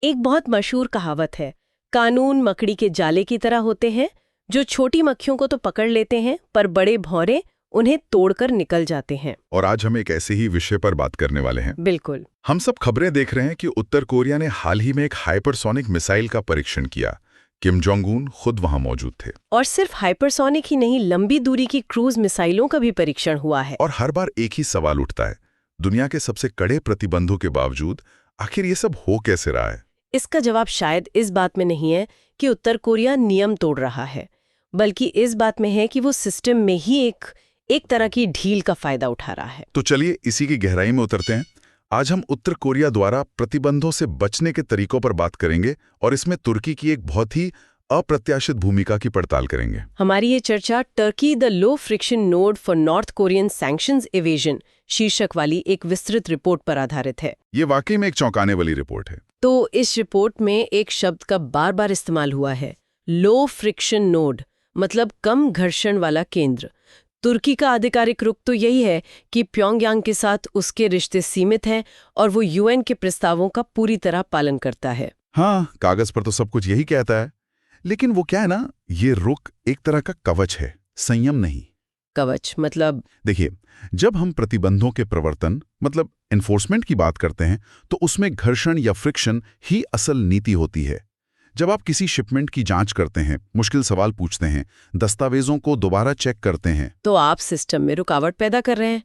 एक बहुत मशहूर कहावत है, कानून मकड़ी के जाले की तरह होते हैं, जो छोटी मक्खियों को तो पकड़ लेते हैं पर बड़े भौरे उन्हें तोड़कर निकल जाते हैं। और आज हम एक ऐसे ही विषय पर बात करने वाले हैं। बिल्कुल। हम सब खबरें देख रहे हैं कि उत्तर कोरिया ने हाल ही में एक हाइपरसोनिक मिसाइल का परीक्षण किया। किम जोंग उन खुद वहां मौजूद थे। और सिर्फ हाइपरसोनिक ही नहीं, लंबी दूरी की क्रूज मिसाइलों का भी परीक्षण हुआ है। और हर बार एक ही सवाल उठता है, दुनिया के सबसे कड़े प्रतिबंधों के बावजूद आखिर ये सब हो कैसे रहा है? इसका जवाब शायद इस बात में नहीं है कि उत्तर कोरिया नियम तोड़ रहा है, बल्कि इस बात में है कि वो सिस्टम में ही एक तरह की ढील का फायदा उठा रहा है। तो चलिए इसी की गहराई में उतरते हैं। आज हम उत्तर कोरिया द्वारा प्रतिबंधों से बचने के तरीकों पर बात करेंगे और इसमें तुर्की की एक बहुत ही अप्रत्याशित भूमिका की पड़ताल करेंगे। हमारी ये चर्चा Turkey the low friction node for north Korean sanctions evasion शीर्षक वाली एक विस्तृत रिपोर्ट पर आधारित है। ये वाकई में एक चौंकाने वाली रिपोर्ट है। तो इस रिपोर्ट में एक शब्द का बार बार इस्तेमाल हुआ है, लो फ्रिक्शन नोड, मतलब कम घर्षण वाला केंद्र। तुर्की का आधिकारिक रुख तो यही है कि प्योंगयांग के साथ उसके रिश्ते सीमित हैं और वो यूएन के प्रस्तावों का पूरी तरह पालन करता है। हाँ, कागज पर तो सब कुछ यही कहता है, लेकिन वो क्या है ना, ये रुख एक तरह का कवच है, संयम नहीं। कवच मतलब? देखिए, जब हम प्रतिबंधों के प्रवर्तन मतलब एनफोर्समेंट की बात करते हैं तो उसमें घर्षण या फ्रिक्शन ही असल नीति होती है। जब आप किसी शिपमेंट की जांच करते हैं, मुश्किल सवाल पूछते हैं, दस्तावेजों को दोबारा चेक करते हैं, तो आप सिस्टम में रुकावट पैदा कर रहे हैं,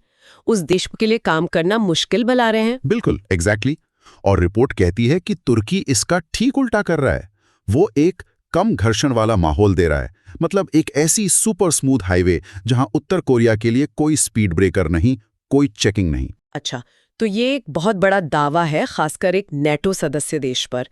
उस देश के लिए काम करना मुश्किल बना रहे हैं। बिल्कुल, एग्जैक्टली। और रिपोर्ट कहती है कि तुर्की इसका ठीक उल्टा कर रहा है। वो एक कम घर्षण वाला माहौल दे रहा है, मतलब एक ऐसी सुपर स्मूथ हाईवे जहां उत्तर कोरिया के लिए कोई स्पीड ब्रेकर नहीं, कोई चेकिंग नहीं। अच्छा, तो ये एक बहुत बड़ा दावा है, खासकर एक नेटो सदस्य देश पर।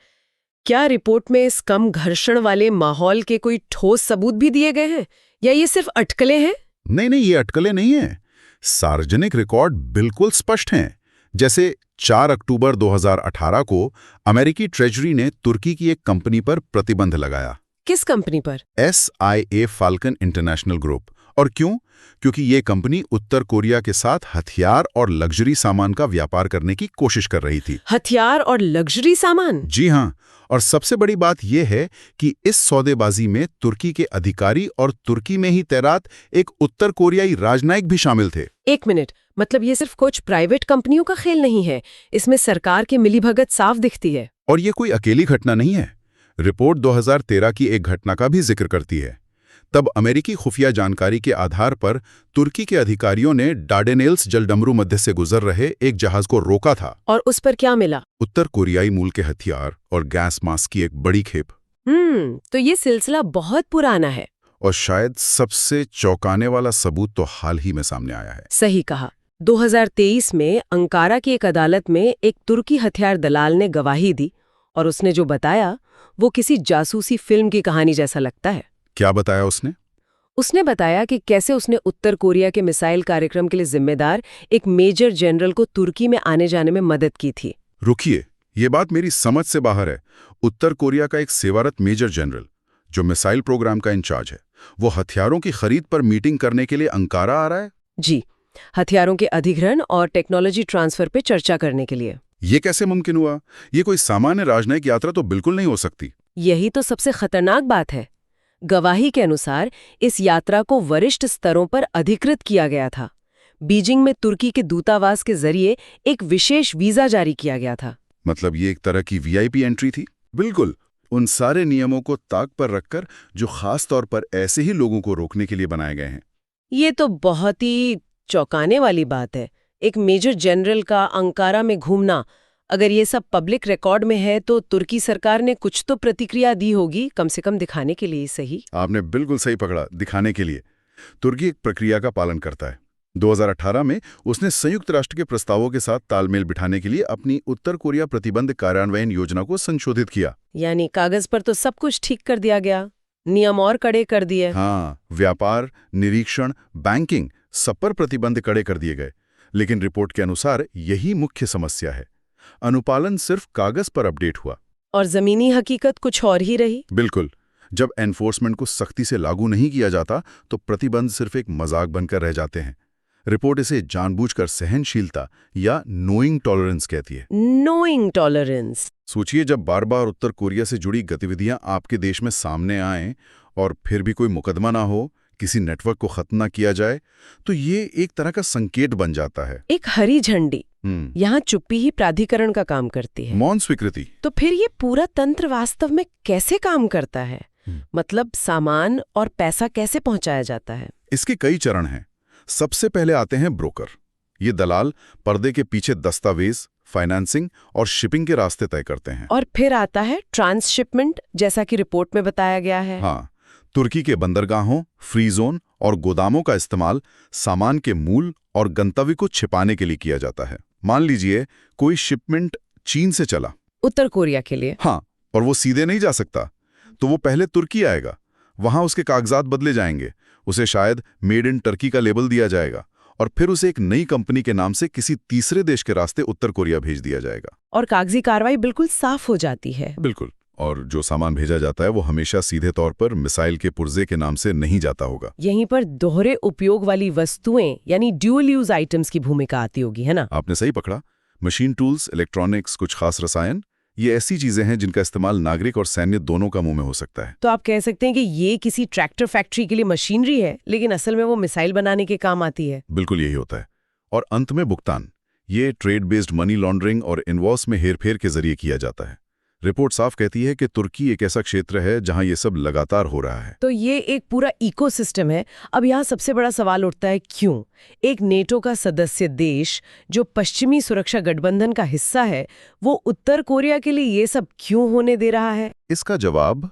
क्या रिपोर्ट में इस कम घर्षण वाले माहौल के कोई ठोस सबूत भी दिए गए हैं, या ये सिर्फ अटकलें हैं? नहीं, ये अटकलें नहीं हैं। सार्वजनिक रिकॉर्ड बिल्कुल स्पष्ट हैं। जैसे 4 अक्टूबर 2018 को अमेरिकी ट्रेजरी ने तुर्की की एक कंपनी पर प्रतिबंध लगाया। किस कंपनी पर? SIA falcon international group. और क्यों? क्योंकि ये कंपनी उत्तर कोरिया के साथ हथियार और लग्जरी सामान का व्यापार करने की कोशिश कर रही थी। हथियार और लग्जरी सामान? जी हाँ, और सबसे बड़ी बात यह है कि इस सौदेबाजी में तुर्की के अधिकारी और तुर्की में ही तैनात एक उत्तर कोरियाई राजनयिक भी शामिल थे। एक मिनट, मतलब ये सिर्फ कुछ प्राइवेट कंपनियों का खेल नहीं है, इसमें सरकार की मिलीभगत साफ दिखती है। और ये कोई अकेली घटना नहीं है। रिपोर्ट 2013 की एक घटना का भी जिक्र करती है। तब अमेरिकी खुफिया जानकारी के आधार पर तुर्की के अधिकारियों ने डार्डेनेल्स जलडमरू मध्य से गुजर रहे एक जहाज को रोका था। और उस पर क्या मिला? उत्तर कोरियाई मूल के हथियार और गैस मास्क की एक बड़ी खेप। तो ये सिलसिला बहुत पुराना है। और शायद सबसे चौंकाने वाला सबूत तो हाल ही में सामने आया है। सही कहा। 2023 में अंकारा की एक अदालत में एक तुर्की हथियार दलाल ने गवाही दी, और उसने जो बताया वो किसी जासूसी फिल्म की कहानी जैसा लगता है। क्या बताया उसने? उसने बताया कि कैसे उसने उत्तर कोरिया के मिसाइल कार्यक्रम के लिए जिम्मेदार एक मेजर जनरल को तुर्की में आने जाने में मदद की थी। रुकिए, ये बात मेरी समझ से बाहर है। उत्तर कोरिया का एक सेवारत मेजर जनरल जो मिसाइल प्रोग्राम का इंचार्ज है, वो हथियारों की खरीद पर मीटिंग करने के लिए अंकारा आ रहा है? जी, हथियारों के अधिग्रहण और टेक्नोलॉजी ट्रांसफर पे चर्चा करने के लिए। ये कैसे मुमकिन हुआ? ये कोई सामान्य राजनयिक यात्रा तो बिल्कुल नहीं हो सकती। यही तो सबसे खतरनाक बात है। गवाही के अनुसार इस यात्रा को वरिष्ठ स्तरों पर अधिकृत किया गया था। बीजिंग में तुर्की के दूतावास के जरिए एक विशेष वीजा जारी किया गया था। मतलब ये एक तरह की VIP एंट्री थी। बिल्कुल, उन सारे नियमों को ताक पर रखकर जो खास तौर पर ऐसे ही लोगों को रोकने के लिए बनाए गए हैं। ये तो बहुत ही चौंकाने वाली बात है। एक मेजर जनरल का अंकारा में घूमना, अगर ये सब पब्लिक रिकॉर्ड में है तो तुर्की सरकार ने कुछ तो प्रतिक्रिया दी होगी, कम से कम दिखाने के लिए। सही, आपने बिल्कुल सही पकड़ा, दिखाने के लिए। तुर्की एक प्रक्रिया का पालन करता है। 2018 में उसने संयुक्त राष्ट्र के प्रस्तावों के साथ तालमेल बिठाने के लिए अपनी उत्तर कोरिया प्रतिबंध कार्यान्वयन योजना को संशोधित किया। यानी कागज पर तो सब कुछ ठीक कर दिया गया, नियम और कड़े कर दिए। हाँ, व्यापार, निरीक्षण, बैंकिंग, सब पर प्रतिबंध कड़े कर दिए गए। लेकिन रिपोर्ट के अनुसार यही मुख्य समस्या है। अनुपालन सिर्फ कागज पर अपडेट हुआ और जमीनी हकीकत कुछ और ही रही। बिल्कुल, जब एनफोर्समेंट को सख्ती से लागू नहीं किया जाता तो प्रतिबंध सिर्फ एक मजाक बनकर रह जाते हैं। रिपोर्ट इसे जानबूझकर सहनशीलता या नोइंग टॉलरेंस कहती है। Knowing tolerance. सोचिए, जब बार बार उत्तर कोरिया से जुड़ी गतिविधियां आपके देश में सामने आएं और फिर भी कोई मुकदमा ना हो, किसी नेटवर्क को खत्म ना किया जाए, तो ये एक तरह का संकेत बन जाता है। एक हरी झंडी। यहाँ चुप्पी ही प्राधिकरण का काम करती है। मौन स्वीकृति। तो फिर ये पूरा तंत्र वास्तव में कैसे काम करता है? मतलब सामान और पैसा कैसे पहुंचाया जाता है? इसके कई चरण हैं। सबसे पहले आते हैं ब्रोकर। ये दलाल पर्दे के पीछे दस्तावेज, फाइनेंसिंग और शिपिंग के रास्ते तय करते हैं। और फिर आता है ट्रांसशिपमेंट, जैसा कि रिपोर्ट में बताया गया है। हाँ, तुर्की के बंदरगाहों, फ्री जोन और गोदामों का इस्तेमाल सामान के मूल और गंतव्य को छिपाने के लिए किया जाता है। मान लीजिए कोई शिपमेंट चीन से चला उत्तर कोरिया के लिए। हाँ, और वो सीधे नहीं जा सकता, तो वो पहले तुर्की आएगा। वहां उसके कागजात बदले जाएंगे, उसे शायद मेड इन टर्की का लेबल दिया जाएगा और फिर उसे एक नई कंपनी के नाम से किसी तीसरे देश के रास्ते उत्तर कोरिया भेज दिया जाएगा। और कागजी कार्रवाई बिल्कुल साफ हो जाती है। बिल्कुल। और जो सामान भेजा जाता है वो हमेशा सीधे तौर पर मिसाइल के पुर्जे के नाम से नहीं जाता होगा। यहीं पर दोहरे उपयोग वाली वस्तुएं यानी ड्यूअल यूज आइटम्स की भूमिका आती होगी, है ना? आपने सही पकड़ा। मशीन टूल्स, इलेक्ट्रॉनिक्स, कुछ खास रसायन, ये ऐसी चीजें हैं जिनका इस्तेमाल नागरिक और सैन्य दोनों का मुंह में हो सकता है। तो आप कह सकते हैं कि ये किसी ट्रैक्टर फैक्ट्री के लिए मशीनरी है, लेकिन असल में वो मिसाइल बनाने के काम आती है। बिल्कुल यही होता है। और अंत में भुगतान, ये ट्रेड बेस्ड मनी लॉन्ड्रिंग और इनवॉइस में हेरफेर के जरिए किया जाता है। रिपोर्ट साफ कहती है कि तुर्की एक ऐसा क्षेत्र है जहां ये सब लगातार हो रहा है। तो ये एक पूरा इकोसिस्टम है। अब यहाँ सबसे बड़ा सवाल उठता है, क्यों एक नेटो का सदस्य देश जो पश्चिमी सुरक्षा गठबंधन का हिस्सा है, वो उत्तर कोरिया के लिए ये सब क्यों होने दे रहा है? इसका जवाब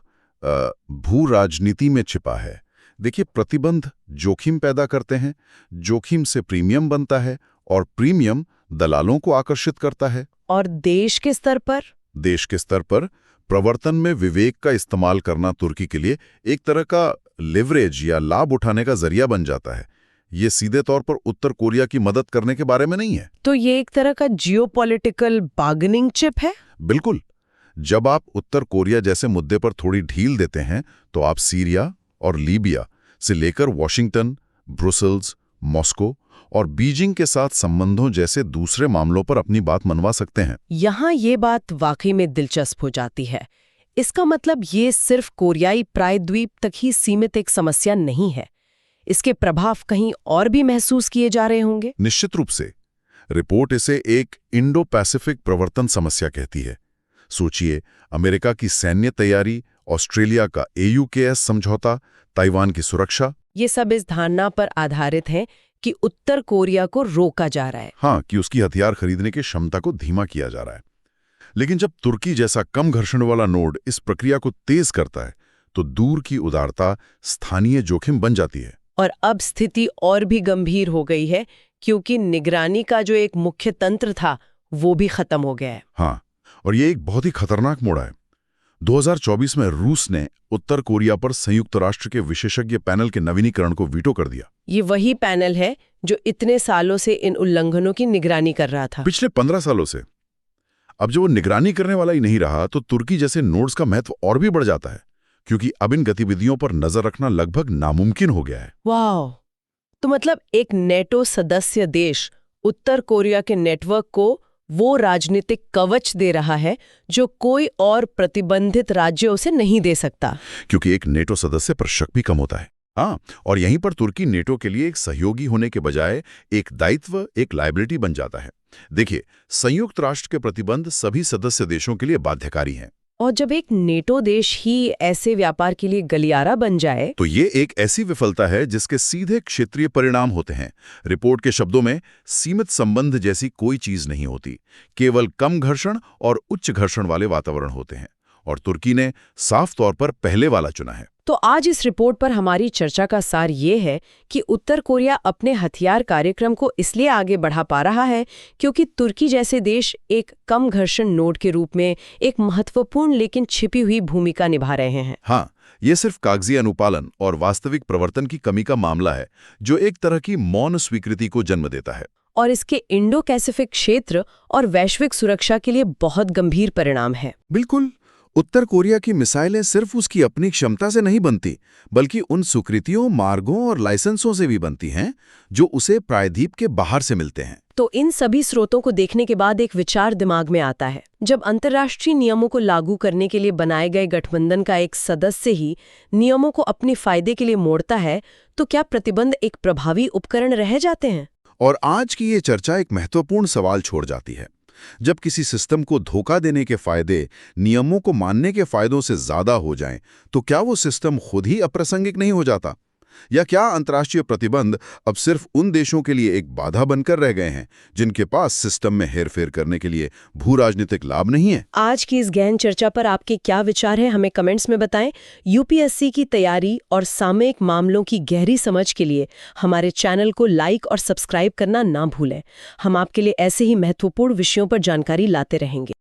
भू राजनीति में छिपा है। देखिए, प्रतिबंध जोखिम पैदा करते हैं, जोखिम से प्रीमियम बनता है और प्रीमियम दलालों को आकर्षित करता है। और देश के स्तर पर प्रवर्तन में विवेक का इस्तेमाल करना तुर्की के लिए एक तरह का लिवरेज या लाभ उठाने का जरिया बन जाता है। ये सीधे तौर पर उत्तर कोरिया की मदद करने के बारे में नहीं है। तो ये एक तरह का जियोपॉलिटिकल बार्गेनिंग चिप है। बिल्कुल। जब आप उत्तर कोरिया जैसे मुद्दे पर थोड़ी ढील देते हैं, तो आप सीरिया और लीबिया से लेकर वॉशिंगटन, ब्रुसेल्स, मॉस्को और बीजिंग के साथ संबंधों जैसे दूसरे मामलों पर अपनी बात मनवा सकते हैं। यहाँ ये बात वाकई में दिलचस्प हो जाती है। इसका मतलब ये सिर्फ कोरियाई प्रायद्वीप तक ही सीमित एक समस्या नहीं है। इसके प्रभाव कहीं और भी महसूस किए जा रहे होंगे। निश्चित रूप से। रिपोर्ट इसे एक इंडो पैसिफिक प्रवर्तन समस्या कहती है। सोचिए, अमेरिका की सैन्य तैयारी, ऑस्ट्रेलिया का AUKUS समझौता, ताइवान की सुरक्षा, ये सब इस धारणा पर आधारित है कि उत्तर कोरिया को रोका जा रहा है। हाँ, कि उसकी हथियार खरीदने की क्षमता को धीमा किया जा रहा है। लेकिन जब तुर्की जैसा कम घर्षण वाला नोड इस प्रक्रिया को तेज करता है, तो दूर की उदारता स्थानीय जोखिम बन जाती है। और अब स्थिति और भी गंभीर हो गई है, क्योंकि निगरानी का जो एक मुख्य तंत्र था वो भी खत्म हो गया है। हाँ, और ये एक बहुत ही खतरनाक मोड़ है। 2024 में रूस ने उत्तर कोरिया पर संयुक्त राष्ट्र के विशेषज्ञ पैनल के नवीनीकरण को वीटो कर दिया। ये वही पैनल है जो इतने सालों से इन उल्लंघनों की निगरानी कर रहा था। पिछले 15 सालों से। अब जब वो निगरानी करने वाला ही नहीं रहा, तो तुर्की जैसे नोड्स का महत्व और भी बढ़ जाता है, क्योंकि अब इन गतिविधियों पर नजर रखना लगभग नामुमकिन हो गया है। वाह! तो मतलब एक नेटो सदस्य देश उत्तर कोरिया के नेटवर्क को वो राजनीतिक कवच दे रहा है जो कोई और प्रतिबंधित राज्य उसे नहीं दे सकता, क्योंकि एक नेटो सदस्य पर शक भी कम होता है। हाँ, और यहीं पर तुर्की नेटो के लिए एक सहयोगी होने के बजाय एक दायित्व, एक लायबिलिटी बन जाता है। देखिए, संयुक्त राष्ट्र के प्रतिबंध सभी सदस्य देशों के लिए बाध्यकारी हैं। और जब एक नेटो देश ही ऐसे व्यापार के लिए गलियारा बन जाए, तो ये एक ऐसी विफलता है जिसके सीधे क्षेत्रीय परिणाम होते हैं। रिपोर्ट के शब्दों में, सीमित संबंध जैसी कोई चीज नहीं होती, केवल कम घर्षण और उच्च घर्षण वाले वातावरण होते हैं। और तुर्की ने साफ तौर पर पहले वाला चुना है। तो आज इस रिपोर्ट पर हमारी चर्चा का सार ये है कि उत्तर कोरिया अपने हथियार कार्यक्रम को इसलिए आगे बढ़ा पा रहा है क्योंकि तुर्की जैसे देश एक कम घर्षण नोड के रूप में एक महत्वपूर्ण लेकिन छिपी हुई भूमिका निभा रहे हैं। हाँ, ये सिर्फ कागजी अनुपालन और वास्तविक प्रवर्तन की कमी का मामला है, जो एक तरह की मौन स्वीकृति को जन्म देता है। और इसके इंडो पैसिफिक क्षेत्र और वैश्विक सुरक्षा के लिए बहुत गंभीर परिणाम है। बिल्कुल। उत्तर कोरिया की मिसाइलें सिर्फ उसकी अपनी क्षमता से नहीं बनती, बल्कि उन स्वीकृतियों, मार्गों और लाइसेंसों से भी बनती हैं जो उसे प्रायद्वीप के बाहर से मिलते हैं। तो इन सभी स्रोतों को देखने के बाद एक विचार दिमाग में आता है, जब अंतर्राष्ट्रीय नियमों को लागू करने के लिए बनाए गए गठबंधन का एक सदस्य ही नियमों को अपने फायदे के लिए मोड़ता है, तो क्या प्रतिबंध एक प्रभावी उपकरण रह जाते हैं? और आज की ये चर्चा एक महत्वपूर्ण सवाल छोड़ जाती है। जब किसी सिस्टम को धोखा देने के फायदे नियमों को मानने के फायदों से ज्यादा हो जाएं, तो क्या वो सिस्टम खुद ही अप्रासंगिक नहीं हो जाता? या क्या अंतर्राष्ट्रीय प्रतिबंध अब सिर्फ उन देशों के लिए एक बाधा बनकर रह गए हैं जिनके पास सिस्टम में हेरफेर करने के लिए भू राजनीतिक लाभ नहीं है? आज की इस गहन चर्चा पर आपके क्या विचार हैं, हमें कमेंट्स में बताएं। यूपीएससी की तैयारी और सामयिक मामलों की गहरी समझ के लिए हमारे चैनल को लाइक और सब्सक्राइब करना ना भूलें। हम आपके लिए ऐसे ही महत्वपूर्ण विषयों पर जानकारी लाते रहेंगे।